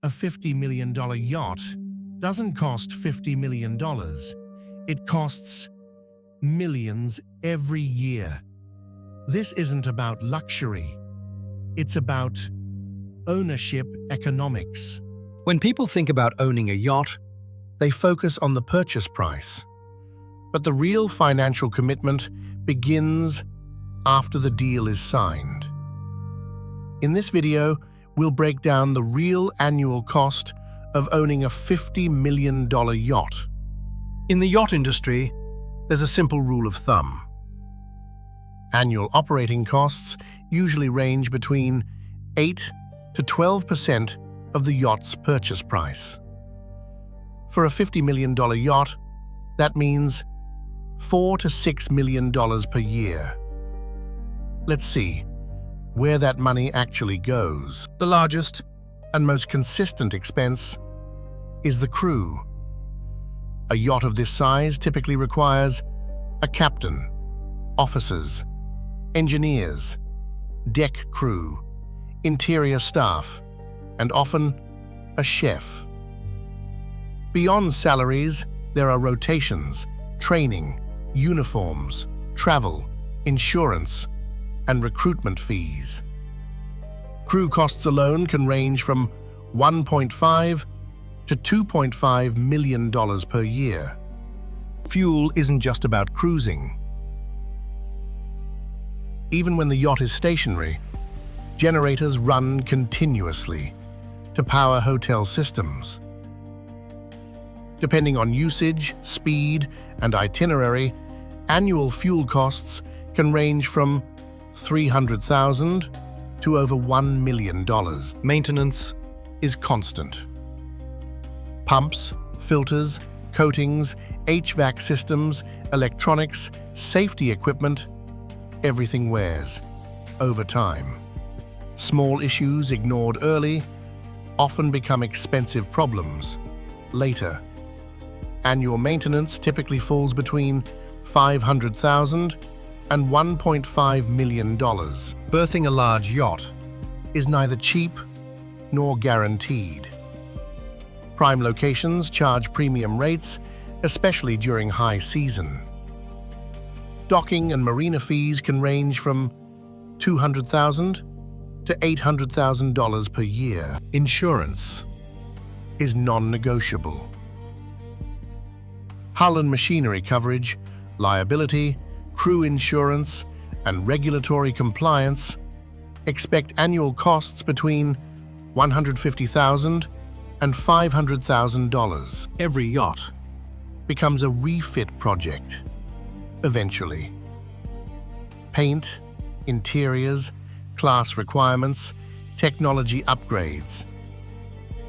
A $50 million yacht doesn't cost $50 million. It costs millions every year. This isn't about luxury. It's about ownership economics. When people think about owning a yacht, They focus on the purchase price. But the real financial commitment begins after the deal is signed. In this video, we'll break down the real annual cost of owning a $50 million yacht. in the yacht industry, There's a simple rule of thumb. Annual operating costs usually range between 8 to 12% of the yacht's purchase price. For a $50 million yacht, that means $4 to $6 million per year. Let's see where that money actually goes. The largest and most consistent expense is the crew. A yacht of this size typically requires a captain, officers, engineers, deck crew, interior staff, and often a chef. Beyond salaries, there are rotations, training, uniforms, travel, insurance, and recruitment fees. Crew costs alone can range from $1.5 to $2.5 million per year. Fuel isn't just about cruising. Even when the yacht is stationary, generators run continuously to power hotel systems. Depending on usage, speed, and itinerary, annual fuel costs can range from $300,000 to over $1 million. Maintenance is constant. Pumps, filters, coatings, HVAC systems, electronics, safety equipment, everything wears over time. Small issues ignored early often become expensive problems later. Annual maintenance typically falls between $500,000 and $1.5 million. Berthing a large yacht is neither cheap nor guaranteed. Prime locations charge premium rates, especially during high season. Docking and marina fees can range from $200,000 to $800,000 per year. Insurance is non-negotiable. Hull and machinery coverage, liability, crew insurance, and regulatory compliance expect annual costs between $150,000 and $500,000. Every yacht becomes a refit project, eventually. Paint, interiors, class requirements, technology upgrades.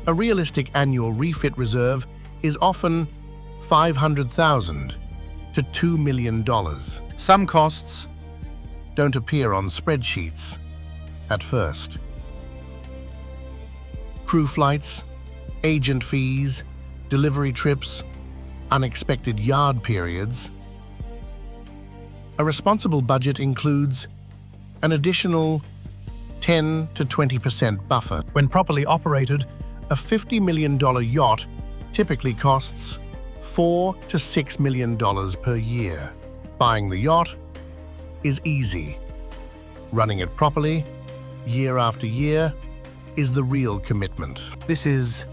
A realistic annual refit reserve is often $500,000 to $2 million. Some costs don't appear on spreadsheets at first. Crew flights, agent fees, delivery trips, unexpected yard periods. A responsible budget includes an additional 10 to 20% buffer. When properly operated, a $50 million yacht typically costs $4 to $6 million per year. Buying the yacht is easy. Running it properly, year after year, is the real commitment. This is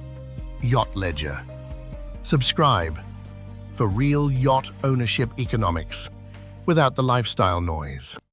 Yacht Ledger. Subscribe for real yacht ownership economics without the lifestyle noise.